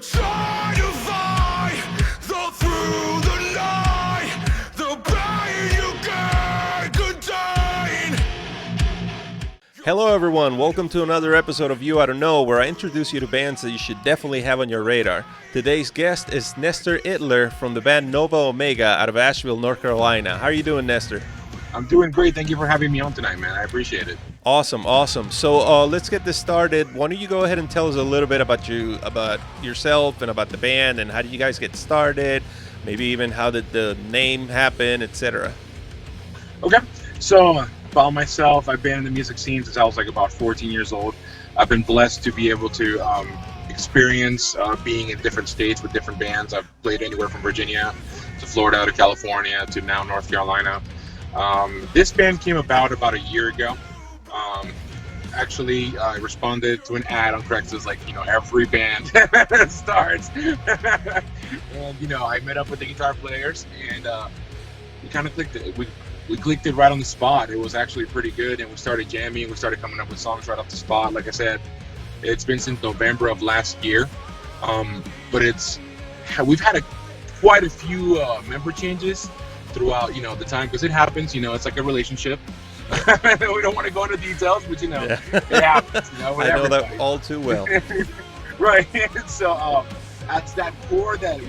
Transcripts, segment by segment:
try to fight through the night, the pain you can't contain. Hello everyone, welcome to another episode of Oughta Know, where I introduce you to bands that you should definitely have on your radar. Today's guest is Nestor Idler from the band Nova Omega out of Asheville, North Carolina. How are you doing, Nestor? I'm doing great. Thank you for having me on tonight, man. I appreciate it. Awesome. So let's get this started. Why don't you go ahead and tell us a little bit about yourself and about the band, and how did you guys get started? Maybe even how did the name happen, etc. Okay. So about myself, I've been in the music scene since I was like about 14 years old. I've been blessed to be able to experience being in different states with different bands. I've played anywhere from Virginia to Florida to California to now North Carolina. This band came about a year ago. Actually, I responded to an ad on Craigslist, like, every band starts. And, I met up with the guitar players, and we kind of clicked it. We clicked it right on the spot. It was actually pretty good, and we started jamming. We started coming up with songs right off the spot. Like I said, it's been since November of last year. But we've had quite a few member changes throughout, the time, because it happens. It's like a relationship. We don't want to go into details, but it happens. I know that all too well. Right. So that's that core that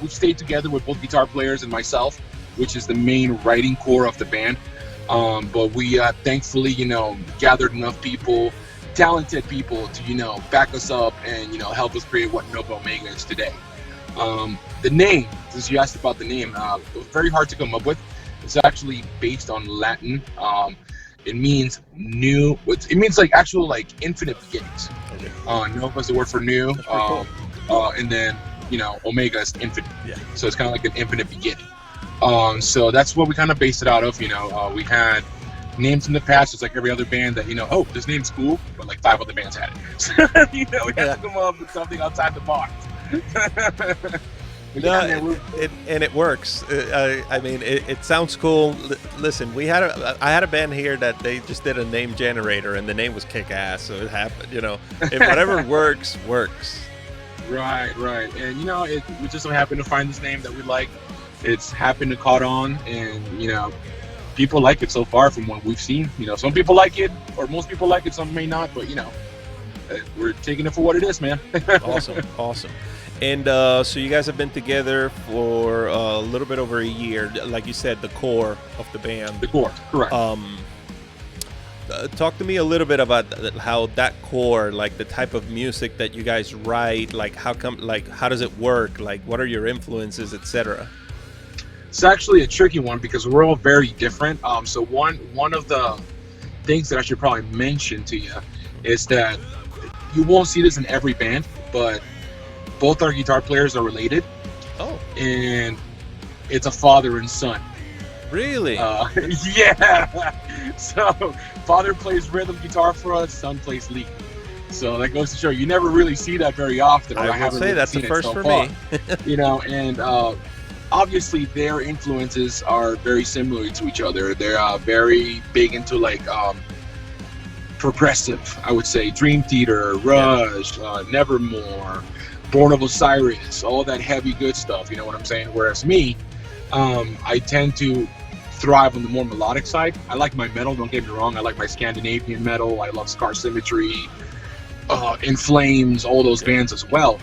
we've stayed together with both guitar players and myself, which is the main writing core of the band. But we thankfully gathered enough people, talented people, to back us up and help us create what Nova Omega is today. The name, since you asked about the name, it was very hard to come up with. It's actually based on Latin. It means new. It means like actual, like, infinite beginnings. Okay. Nova is the word for new. Cool. And then Omega is infinite. Yeah. So it's kind of like an infinite beginning. So that's what we kind of based it out of. We had names in the past, just like every other band that oh, this name's cool, but like 5 other bands had it. So, we had to come up with something outside the box. And it works. I mean, it sounds cool. Listen, I had a band here that they just did a name generator, and the name was Kick Ass, so it happened. If whatever works. Right. And we just so happened to find this name that we like. It's happened to caught on, and people like it so far from what we've seen. Some people like it, or most people like it, some may not, but we're taking it for what it is, man. Awesome. And so you guys have been together for a little bit over a year. Like you said, the core of the band. The core, correct. Talk to me a little bit about how that core, like the type of music that you guys write, like how does it work? Like, what are your influences, etc.? It's actually a tricky one because we're all very different. So one of the things that I should probably mention to you is that you won't see this in every band, but both our guitar players are related. Oh. And it's a father and son. Really? Yeah. So father plays rhythm guitar for us, son plays lead. So that goes to show you never really see that very often. I haven't say that's the first for me. And obviously their influences are very similar to each other. They're very big into like progressive, I would say, Dream Theater, Rush, Nevermore, Born of Osiris, all that heavy good stuff, you know what I'm saying? Whereas me, I tend to thrive on the more melodic side. I like my metal, don't get me wrong. I like my Scandinavian metal. I love Scar Symmetry, In Flames, all those bands as well.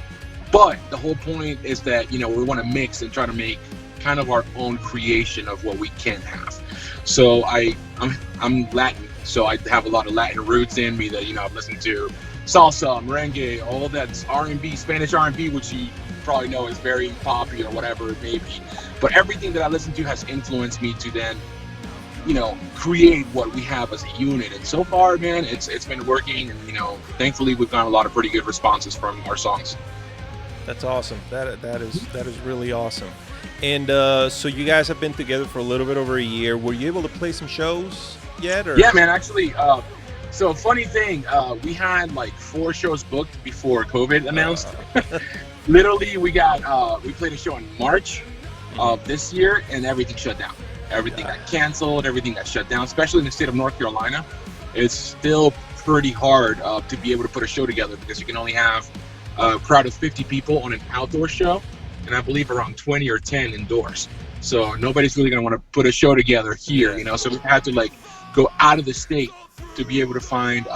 But the whole point is that, we want to mix and try to make kind of our own creation of what we can have. So I'm Latin, so I have a lot of Latin roots in me that, I've listened to salsa, merengue, all that's R&B, Spanish R&B, which you probably know is very popular, whatever it may be. But everything that I listen to has influenced me to then, create what we have as a unit. And so far, man, it's been working. And, thankfully, we've gotten a lot of pretty good responses from our songs. That's awesome. That is really awesome. And so you guys have been together for a little bit over a year. Were you able to play some shows yet? Or? Yeah, man, actually. So funny thing, we had like 4 shows booked before COVID announced. Literally, we played a show in March of this year, and everything shut down. Everything got canceled, everything got shut down, especially in the state of North Carolina. It's still pretty hard to be able to put a show together because you can only have a crowd of 50 people on an outdoor show, and I believe around 20 or 10 indoors. So nobody's really gonna want to put a show together here, you know. So we had to like go out of the state to be able to find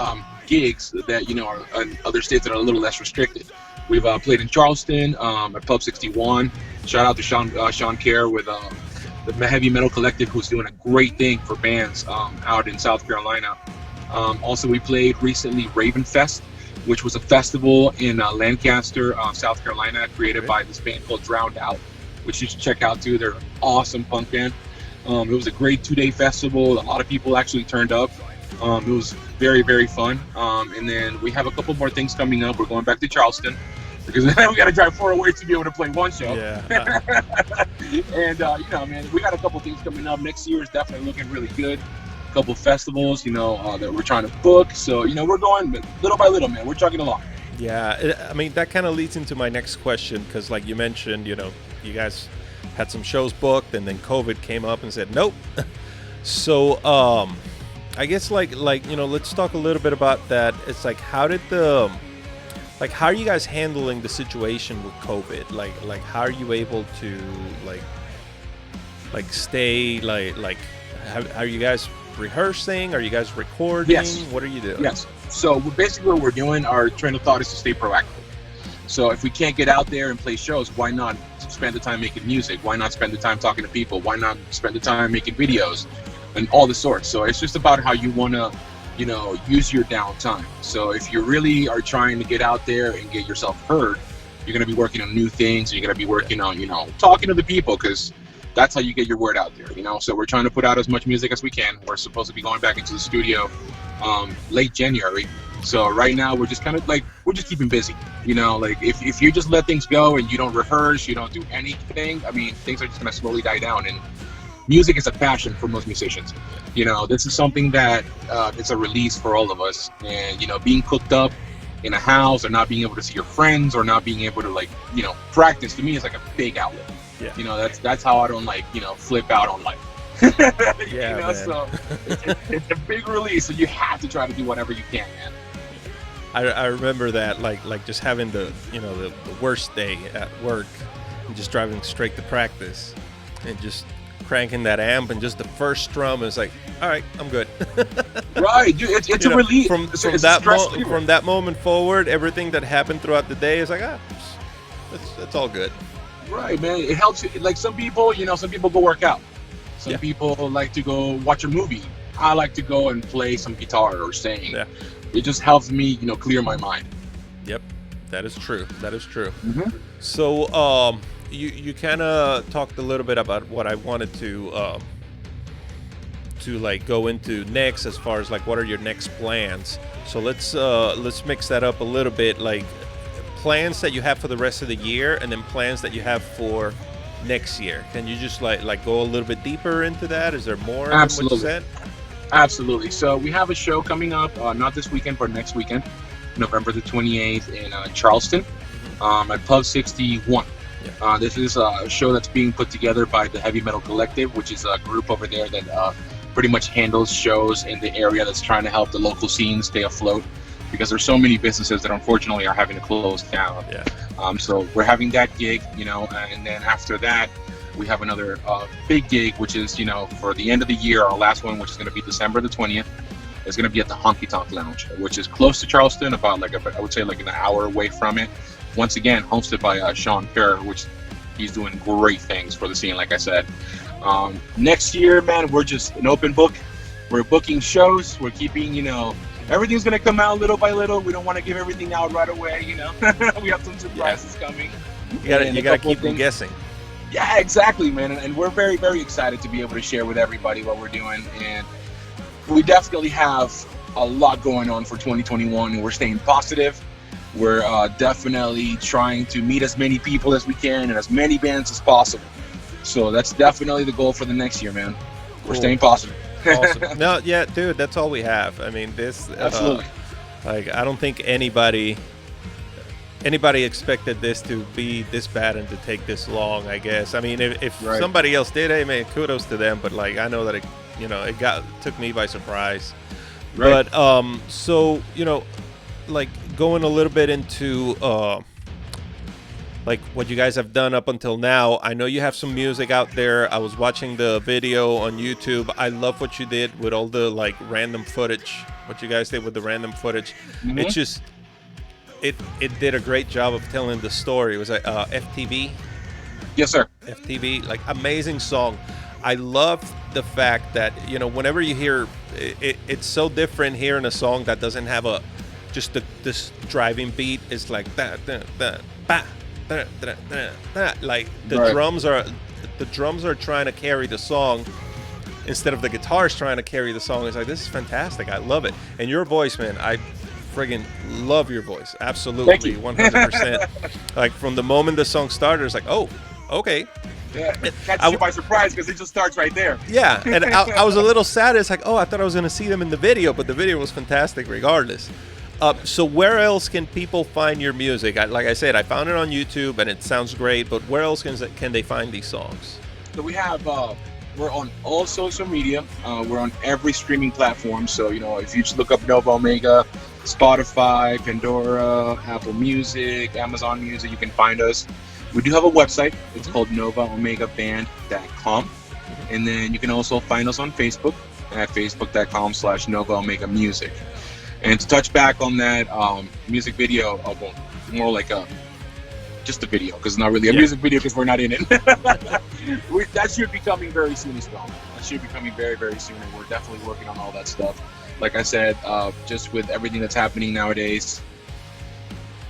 gigs that, you know, are in other states that are a little less restricted. We've played in Charleston at Pub 61. Shout out to Sean Kerr with the Heavy Metal Collective, who's doing a great thing for bands out in South Carolina. Also, we played recently Raven Fest, which was a festival in Lancaster, South Carolina, created by this band called Drowned Out, which you should check out too. They're an awesome punk band. It was a great 2-day festival. A lot of people actually turned up. It was very, very fun. And then we have a couple more things coming up. We're going back to Charleston because we got to drive 4 hours to be able to play one show. Yeah. And, you know, man, we got a couple things coming up. Next year is definitely looking really good. A couple festivals, you know, that we're trying to book. So, you know, we're going little by little, man. We're chugging along. Yeah, I mean, that kind of leads into my next question because, like you mentioned, you know, you guys had some shows booked and then COVID came up and said, nope. So, I guess like, you know, let's talk a little bit about that. It's like, how are you guys handling the situation with COVID? Like, how are you able to like stay how are you guys rehearsing? Are you guys recording? Yes. What are you doing? Yes. So basically what we're doing, our train of thought is to stay proactive. So if we can't get out there and play shows, why not spend the time making music? Why not spend the time talking to people? Why not spend the time making videos and all the sorts? So it's just about how you want to, you know, use your downtime. So if you really are trying to get out there and get yourself heard, you're going to be working on new things. You're going to be working on, you know, talking to the people, because that's how you get your word out there, you know. So we're trying to put out as much music as we can. We're supposed to be going back into the studio late January. So right now we're just kind of like, we're just keeping busy, you know. Like if you just let things go and you don't rehearse, you don't do anything, I mean, things are just going to slowly die down. And music is a passion for most musicians. You know, this is something that it's a release for all of us. And, you know, being cooped up in a house or not being able to see your friends or not being able to, like, you know, practice, to me is like a big outlet. Yeah. You know, that's how I don't, like, you know, flip out on life. Yeah, you know, man. so it's a big release, so you have to try to do whatever you can, man. I remember that, like just having the, you know, the worst day at work and just driving straight to practice and just cranking that amp, and just the first strum is like, all right, I'm good. Right, dude, it's a relief. From that moment forward, everything that happened throughout the day is like, it's all good. Right, man. It helps you. Like some people, you know, some people go work out. Some people like to go watch a movie. I like to go and play some guitar or sing. Yeah. It just helps me, you know, clear my mind. Yep, that is true. That is true. Mm-hmm. So, you kind of talked a little bit about what I wanted to like go into next, as far as like what are your next plans. So let's mix that up a little bit, like plans that you have for the rest of the year and then plans that you have for next year. Can you just like go a little bit deeper into that? Is there more? Absolutely. Than what you said? Absolutely. So we have a show coming up, not this weekend, but next weekend, November the 28th in Charleston, at Pub 61. Yeah. This is a show that's being put together by the Heavy Metal Collective, which is a group over there that pretty much handles shows in the area that's trying to help the local scene stay afloat, because there's so many businesses that unfortunately are having to close down. Yeah. So we're having that gig, you know, and then after that, we have another big gig, which is, you know, for the end of the year, our last one, which is going to be December the 20th. It's going to be at the Honky Tonk Lounge, which is close to Charleston, about I would say like an hour away from it. Once again, hosted by Sean Kerr, which he's doing great things for the scene, like I said. Next year, man, we're just an open book. We're booking shows. We're keeping, you know, everything's going to come out little by little. We don't want to give everything out right away, you know. We have some surprises coming. You got to keep them guessing. Yeah, exactly, man. And we're very, very excited to be able to share with everybody what we're doing. And we definitely have a lot going on for 2021, and we're staying positive. We're definitely trying to meet as many people as we can and as many bands as possible. So that's definitely the goal for the next year, man. We're staying positive. Awesome. No, yeah, dude, that's all we have. I mean, this absolutely. Like, I don't think anybody expected this to be this bad and to take this long, I guess. I mean, if somebody else did, hey, man, kudos to them. But like, I know that it took me by surprise. Right. But so, you know, like going a little bit into like what you guys have done up until now. I know you have some music out there. I was watching the video on YouTube. I love what you did with all the like random footage. What you guys did with the random footage. It's just it did a great job of telling the story. It was like FTV. Yes, sir. FTV, like amazing song. I love the fact that, you know, whenever you hear it's so different hearing a song that doesn't have a just this driving beat. It's like that, like the drums are trying to carry the song instead of the guitars trying to carry the song. It's like, this is fantastic. I love it. And your voice, man, I friggin' love your voice. Absolutely. Thank you. 100%. Like from the moment the song started, it's like, oh, okay. Yeah, it catches you by surprise because it just starts right there. Yeah, and I was a little sad. It's like, oh, I thought I was going to see them in the video, but the video was fantastic regardless. So where else can people find your music? Like I said, I found it on YouTube, and it sounds great, but where else can they find these songs? So we have, we're on all social media. We're on every streaming platform. So, you know, if you just look up Nova Omega, Spotify, Pandora, Apple Music, Amazon Music, you can find us. We do have a website. It's called novaomegaband.com. And then you can also find us on Facebook at facebook.com/NovaOmegaMusic. And to touch back on that music video, well, more like just a video, because it's not really a music video because we're not in it. That should be coming very soon as well. That should be coming very, very soon. And we're definitely working on all that stuff. Like I said, just with everything that's happening nowadays,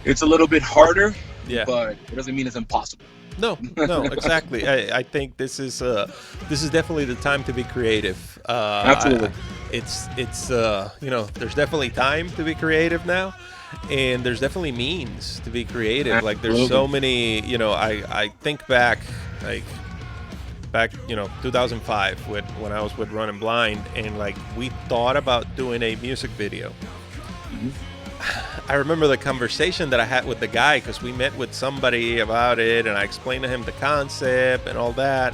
it's a little bit harder. Yeah. But it doesn't mean it's impossible. No, exactly. I think this is definitely the time to be creative. Absolutely. It's you know, there's definitely time to be creative now, and there's definitely means to be creative. Absolutely. Like there's so many, you know, I think back, you know, 2005 when I was with Running Blind, and like we thought about doing a music video. I remember the conversation that I had with the guy, because we met with somebody about it, and I explained to him the concept and all that,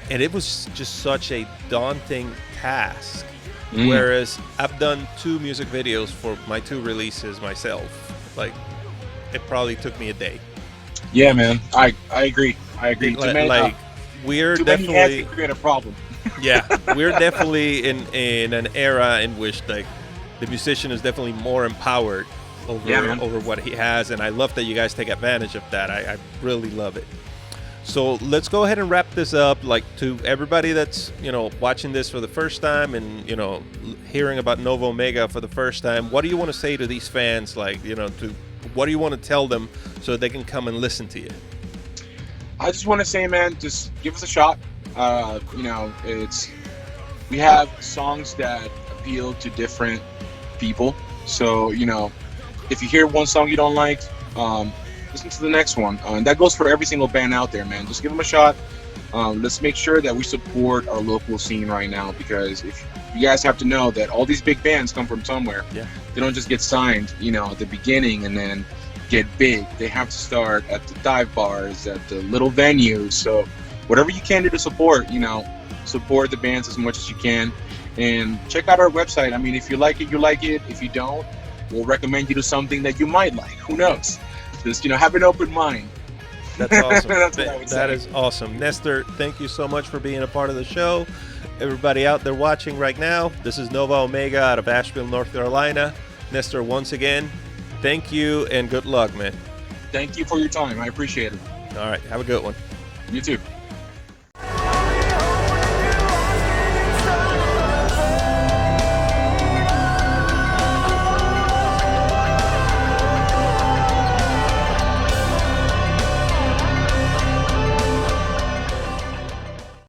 and it was just such a daunting task. Whereas I've done 2 music videos for my 2 releases myself. Like, it probably took me a day. Yeah, man, I agree. Like we're too definitely many hands can create a problem. Yeah, we're definitely in an era in which like the musician is definitely more empowered over what he has, and I love that you guys take advantage of that. I really love it. So let's go ahead and wrap this up. Like, to everybody that's, you know, watching this for the first time and, you know, hearing about Nova Omega for the first time, what do you want to say to these fans? Like, you know, what do you want to tell them so that they can come and listen to you? I just want to say, man, just give us a shot. You know, we have songs that appeal to different people. So, you know, if you hear one song you don't like, listen to the next one. And that goes for every single band out there, man. Just give them a shot. Let's make sure that we support our local scene right now, because if you guys have to know that all these big bands come from somewhere. Yeah. They don't just get signed, you know, at the beginning and then get big. They have to start at the dive bars, at the little venues. So whatever you can do to support, you know, support the bands as much as you can. And check out our website. I mean, if you like it, you like it. If you don't, we'll recommend you to something that you might like. Who knows? Just, you know, have an open mind. That's awesome. That's what I would say. That is awesome. Nestor, thank you so much for being a part of the show. Everybody out there watching right now, this is Nova Omega out of Asheville, North Carolina. Nestor, once again, thank you and good luck, man. Thank you for your time. I appreciate it. All right. Have a good one. You too.